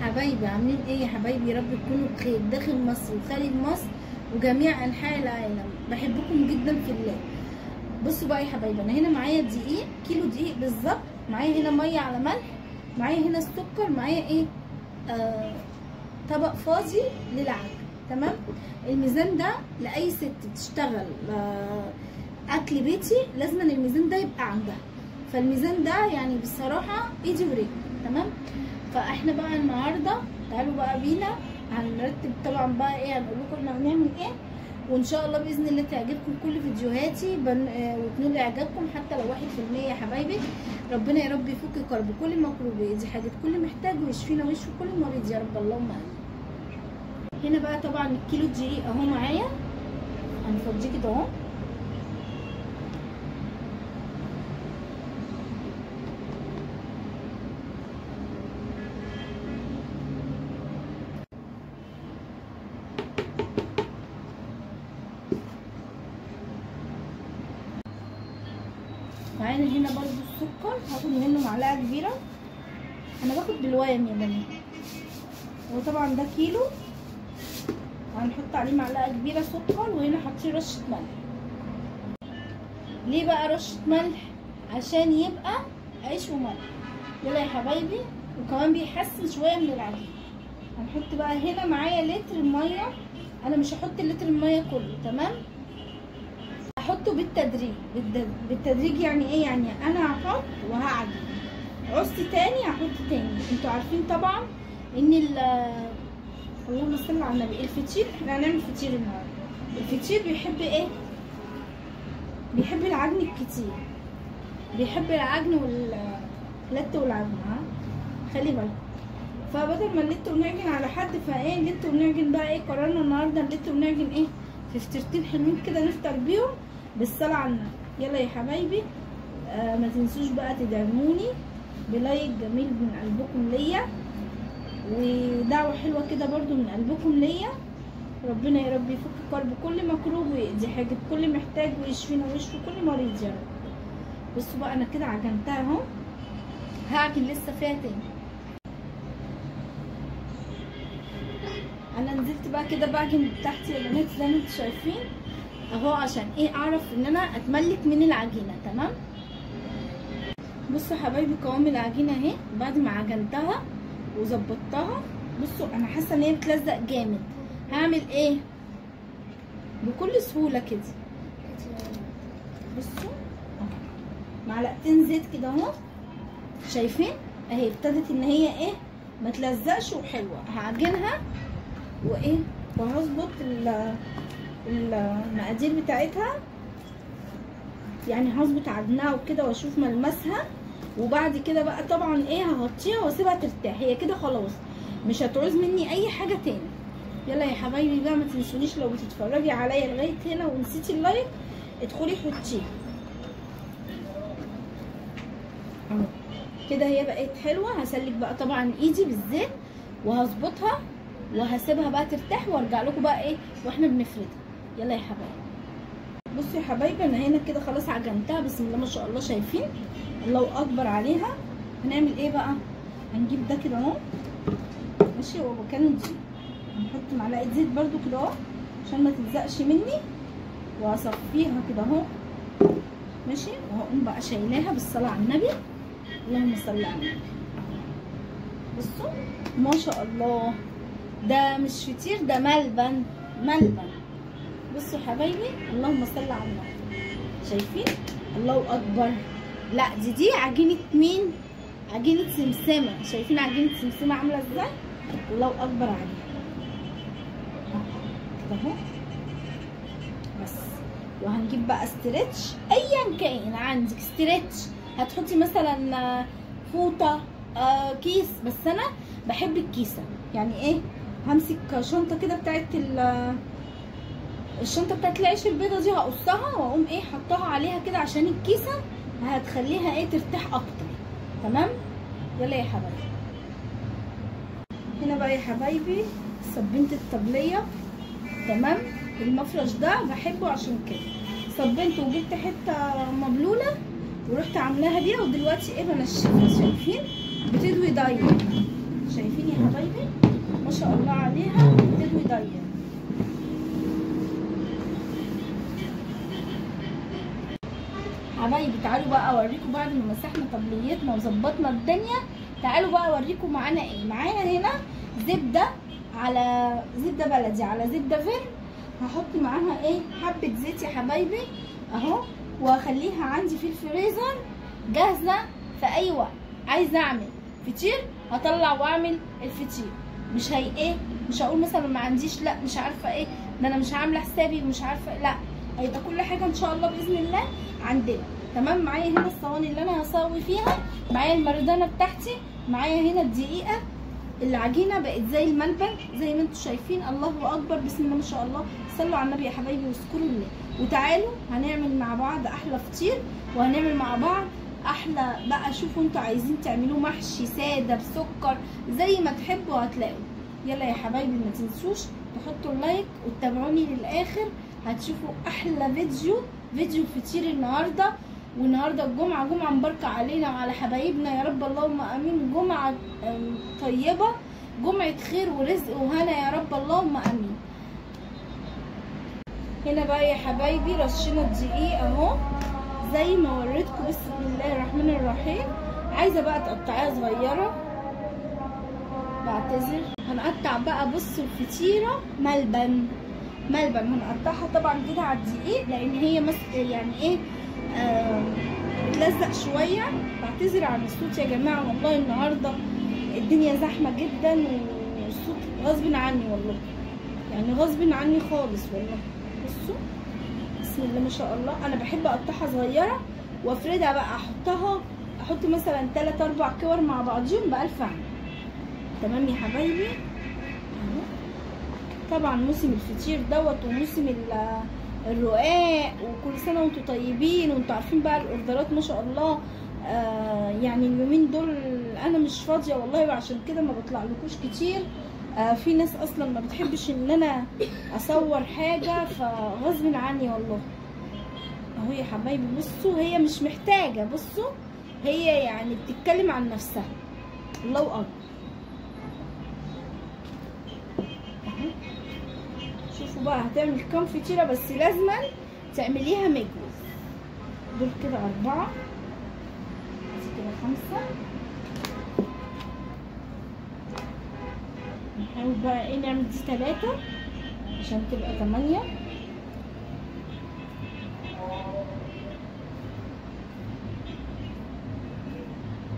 حبايبي عاملين ايه يا حبايبي؟ يا رب تكونوا بخير داخل مصر وخارج مصر وجميع انحاء العالم. بحبكم جدا في الله. بصوا بقى يا حبايبي، انا هنا معايا دقيق، كيلو دقيق بالظبط. معايا هنا ميه على ملح، معايا هنا السكر، معايا ايه طبق فاضي للعجن. تمام. الميزان ده لاي ست بتشتغل اكل بيتي لازم الميزان ده يبقى عندها. فالميزان ده يعني بصراحه ايدي ورجلي. تمام. فاحنا بقى النهارده تعالوا بقى بينا هنرتب طبعا بقى ايه، هنقول لكم احنا هنعمل ايه، وان شاء الله باذن الله تعجبكم كل فيديوهاتي وتنول اعجابكم حتى لو 1% يا حبايبي. ربنا يا رب يفك كرب كل مكروب ويدي حاجه كل محتاج ويشفينا ويشفي كل مريض يا رب اللهم امين. هنا بقى طبعا الكيلو دقيق اهو معايا، هنفضيه كده اهو. معانا هنا برضو السكر، هاخد منه معلقه كبيره. انا باخد بالوام يا بنات، وطبعا ده كيلو هنحط عليه معلقه كبيره سكر. وهنا حاطين رشه ملح. ليه بقى رشه ملح؟ عشان يبقى عيش وملح. يلا يا حبايبي، وكمان بيحسن شويه من العجين. هنحط بقى هنا معايا لتر ميه. انا مش هحط اللتر الميه كله، تمام؟ هحطه بالتدريج. بالتدريج يعني ايه؟ يعني انا هحط وهعجن، عوزت تاني هحط تاني. انتوا عارفين طبعا ان اللهم صل على النبي، الفطير احنا هنعمل فطير النهارده. الفطير بيحب ايه؟ بيحب العجن الكتير، بيحب العجن واللت والعجن. ها خلي بالك. فبدل ما نلت ونعجن على حد، فايه نلت ونعجن بقى ايه، قررنا النهارده نلت ونعجن ايه في فطيرتين حلوين كده نفطر بيهم بالصلاه على النبي. يلا يا حبايبي، ما تنسوش بقى تدعموني بلايك جميل من قلبكم ليا، ودعوه حلوه كده برضو من قلبكم ليا. ربنا يا رب يفك كرب كل مكروب ويقضي حاجه كل محتاج ويشفينا ويشفي كل مريض يا رب. بصوا بقى انا كده عجنتها اهو، هعجن لسه فيها تاني. انا نزلت بقى كده بعجن تحت يا بنات زي ما انتم شايفين اهو، عشان ايه؟ اعرف ان انا اتملك من العجينه. تمام. بصوا يا حبايبي قوام العجينه اهي بعد ما عجنتها وظبطتها. بصوا انا حاسه ان هي بتلزق جامد. هعمل ايه بكل سهوله كده؟ بصوا معلقتين زيت كده اهو، شايفين اهي ابتدت ان هي ايه ما تلزقش وحلوه. هعجنها وايه وهظبط المقادير بتاعتها، يعني هظبط عجنها وكده واشوف ملمسها. وبعد كده بقى طبعا ايه هغطيها واسيبها ترتاح. هي كده خلاص مش هتعوز مني اي حاجه تاني. يلا يا حبايبي بقى ما تنسونيش لو بتتفرجي عليا لغايه هنا ونسيتي اللايك ادخلي حطيه اهو كده. هي بقت حلوه. هسلك بقى طبعا ايدي بالزيت وهظبطها وهسيبها بقى ترتاح وارجع لكم بقى ايه واحنا بنفردها. يلا يا حبايبي. بصوا يا حبايبي انا هنا كده خلاص عجنتها بسم الله ما شاء الله، شايفين الله اكبر عليها. هنعمل ايه بقى؟ هنجيب ده كده اهو ماشي، هو مكان دي هنحط معلقه زيت برده كده اهو عشان ما تلزقش مني، وهصفيها كده اهو ماشي. وهقوم بقى شايلاها بالصلاه على النبي، اللهم صل على النبي. بصوا ما شاء الله، ده مش فطير ده ملبن ملبن. بصوا يا حبايبي اللهم صل على النبي، شايفين الله اكبر. لا دي عجينه مين؟ عجينه سمسمه. شايفين عجينه سمسمه عامله ازاي؟ الله اكبر عليها كده اهو بس. وهنجيب بقى استرتش ايا كان عندك استرتش، هتحطي مثلا فوطه كيس، بس انا بحب الكيسه. يعني ايه؟ همسك شنطه كده بتاعت الشنطه بتاعت العيش البيضه دي، هقصها واقوم ايه حطها عليها كده عشان الكيسه هتخليها ايه ترتاح اكتر. تمام. يلا يا حبايبي. هنا بقى يا حبايبي صبنت الطبليه. تمام. المفرش ده بحبه عشان كده صبنته وجبت حته مبلوله ورحت عاملاها بيها، ودلوقتي ايه بنشفها. شايفين بتدوي دايما، شايفين يا حبايبي حبايبي تعالوا بقى اوريكم بعد ما مسحنا طبليتنا وظبطنا الدنيا. تعالوا بقى اوريكم معانا ايه. معانا هنا زبده، على زبده بلدي، على زبده فيل. هحط معاها ايه حبه زيت يا حبايبي اهو، واخليها عندي في الفريزر جاهزه في اي وقت. عايزه اعمل فطير هطلع واعمل الفطير. مش هي ايه، مش هقول مثلا ما عنديش، لا مش عارفه ايه ده انا مش عامله حسابي ومش عارفه، لا هيبقى كل حاجه ان شاء الله باذن الله عندنا تمام. معايا هنا الصواني اللي انا هسوي فيها، معايا المردانه بتاعتي، معايا هنا الدقيقه. العجينه بقت زي الملبن زي ما انتم شايفين. الله اكبر، بسم الله ما شاء الله. صلوا على النبي يا حبايبي واذكروا الله. وتعالوا هنعمل مع بعض احلى فطير، وهنعمل مع بعض احلى بقى. شوفوا انتوا عايزين تعملوه محشي ساده بسكر زي ما تحبوا هتلاقوا. يلا يا حبايبي ما تنسوش تحطوا اللايك وتتابعوني للاخر، هتشوفوا احلى فيديو فطير النهارده. والنهارده الجمعه، جمعه مباركه علينا وعلى حبايبنا يا رب، اللهم امين. جمعه طيبه، جمعه خير ورزق وهنا يا رب، اللهم امين. هنا بقى يا حبايبي رشينا الدقيق اهو زي ما وريتكم. بسم الله الرحمن الرحيم. عايزه بقى تقطعيها صغيره، بعتذر. هنقطع بقى بصوا الفطيره ملبن هنقطعها طبعا كده على الدقيق، لان هي يعني ايه بتلزق شويه. بعتذر عن الصوت يا جماعه، والله النهارده الدنيا زحمه جدا والصوت غصب عني والله، يعني غصب عني خالص والله. بصوا بسم الله ما شاء الله. انا بحب اقطعها صغيره وافردها بقى، احط مثلا 3 4 كور مع بعضيهم ب1000 عين. تمام يا حبايبي. طبعا موسم الفطير دوت وموسم الرقاق، وكل سنه وانتم طيبين. وانتم عارفين بقى الاوردرات ما شاء الله. يعني اليومين دول انا مش فاضيه والله، وعشان كده ما بطلعلكوش كتير. في ناس اصلا ما بتحبش ان انا اصور حاجه، فغصب عني والله. اهو يا حبايبي بصوا، هي مش محتاجه، بصوا هي يعني بتتكلم عن نفسها. الله اكبر. شوفوا بقى هتعمل كام فطيره، بس لازما تعمليها مجوز. دول كده 4، دي كده 5. نحاول بقى ايه نعمل دي 3 عشان تبقى 8.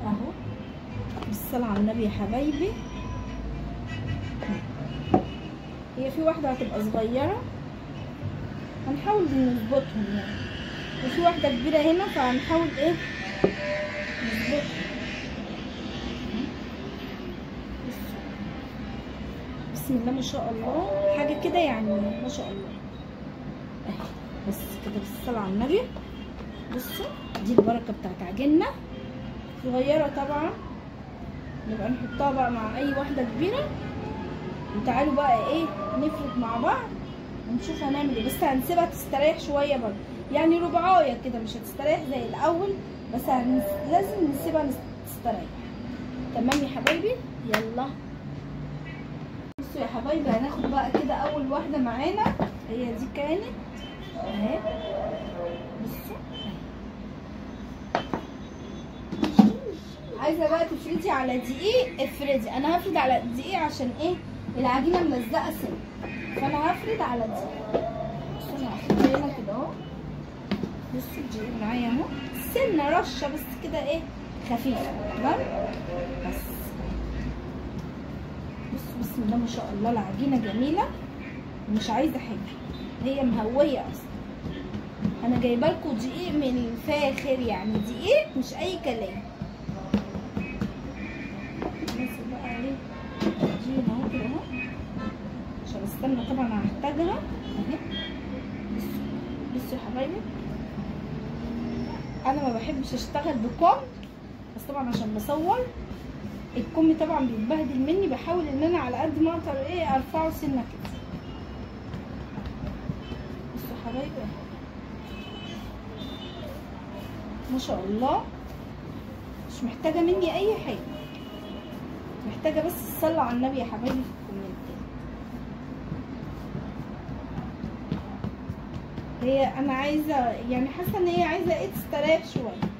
اهو بالصلاة على النبي يا حبايبي. هي في واحدة هتبقى صغيرة هنحاول نظبطهم يعني، وفي واحدة كبيرة هنا فهنحاول ايه نظبطهم. بسم الله ما شاء الله، حاجة كده يعني ما شاء الله اهي. بس كده بالصلاة على النبي. بصوا دي البركة بتاعت عجيننا، صغيرة طبعا، نبقى نحطها بقى مع اي واحدة كبيرة. وتعالوا بقى ايه نفرد مع بعض ونشوف هنعمل ايه. بس هنسيبها تستريح شويه برضه، يعني ربعايه كده، مش هتستريح زي الاول، بس لازم نسيبها تستريح. تمام يا حبايبي. يلا بصوا يا حبايبي، هناخد بقى كده اول واحده معانا، هي دي كانت اهي. بصوا عايزه بقى تفردي على دقيق، افردي. انا هفرد على الدقيق عشان ايه العجينه ملزقه سنه، فانا هفرد على الدقيق. بصوا انا هحط هنا كده اهو. بصوا الدقيق معايا اهو، سنه رشه بس كده ايه خفيفه. تمام بس. بصوا بسم الله ما شاء الله، العجينه جميله ومش عايزه حاجه، هي مهويه اصلا. انا جايبه لكم دقيق من الفاخر، يعني دقيق مش اي كلام. اهو كده اهو عشان استنى طبعا هحتاجها اهي. بصوا يا حبايبي، انا ما بحبش اشتغل بكم، بس طبعا عشان بصور الكم طبعا بيتبهدل مني، بحاول ان انا على قد ما اقدر ايه ارفعه سنه كده. بصوا يا حبايبي ما شاء الله، مش محتاجه مني اي حاجه، محتاجه بس تصلوا على النبي يا حبايبي في الكومنتات. هي انا عايزه يعني حاسه ان هي عايزه ايه تستريح شويه،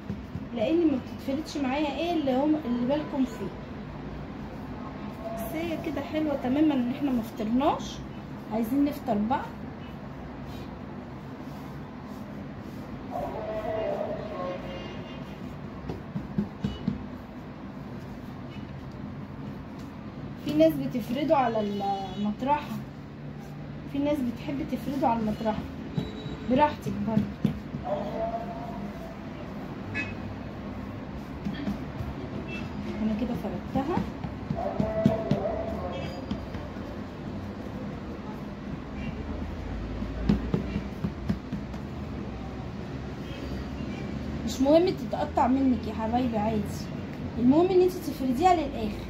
لان ما بتتفردش معايا ايه اللي بالكم فيه. بس هي كده حلوه تماما ان احنا ما فطرناش، عايزين نفطر بقى. في ناس بتفرده على المطرحه، في ناس بتحب تفرده على المطرحه، براحتك برضه. انا كده فردتها. مش مهم تتقطع منك يا حبايبي، عادي، المهم ان انت تفرديها للاخر،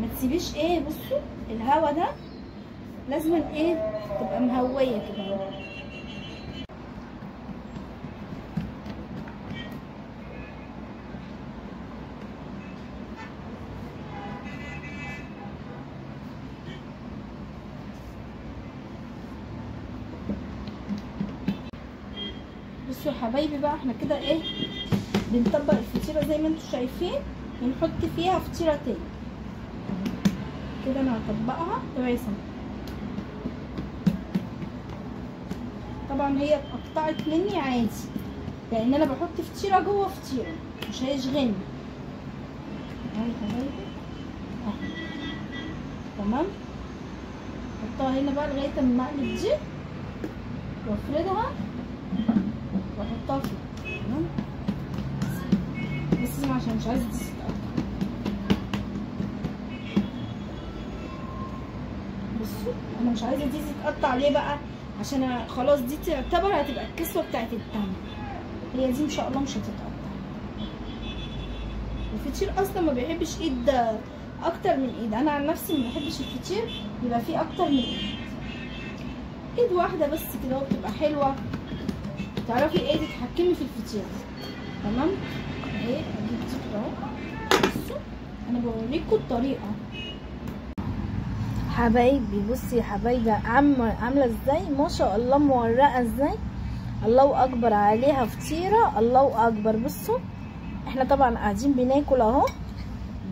ما تسيبيش ايه. بصوا الهوا ده لازم ايه تبقى مهويه كده. بصوا يا حبايبي بقى، احنا كده ايه بنطبق الفطيره زي ما انتم شايفين، ونحط فيها فطيره تاني كده. انا هطبقها تويسم. طبعا هي اتقطعت مني عادي، لان انا بحط فطيره جوه فطيره، مش هيشغلني. اهي يا حبايبي اهي تمام. احطها هنا بقى لغايه اما اقلب دي وافردها واحطها فيه تمام. بس عشان مش عايزه تتقطع. بصوا انا مش عايزه دي تتقطع ليه بقى؟ عشان خلاص دي تعتبر هتبقى الكسوه بتاعت التانية، هي دي ان شاء الله مش هتتقطع. الفطير اصلا ما بيحبش ايد اكتر من ايد، انا عن نفسي ما بحبش الفطير يبقى فيه اكتر من ايد واحده بس كده، وبتبقى حلوه، تعرفي ايه تتحكمي في الفطير تمام. اهي اجيب دي اهو. بصوا انا بوريكم الطريقه حبايبي. بصي يا حبايبي عامله ازاي، ما شاء الله، مورقه ازاي، الله اكبر عليها فطيره، الله اكبر. بصوا احنا طبعا قاعدين بناكل اهو،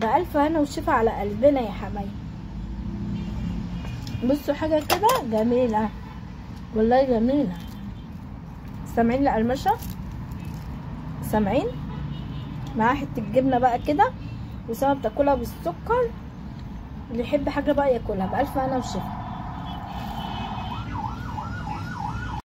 بألف هنا وشفا على قلبنا يا حبايبي. بصوا حاجه كده جميله والله، جميله. سامعين القرمشه؟ سامعين؟ معاها حته جبنه بقى كده، وسما بتاكلها بالسكر، اللي يحب حاجه بقى ياكلها. بألف هنا وشفا.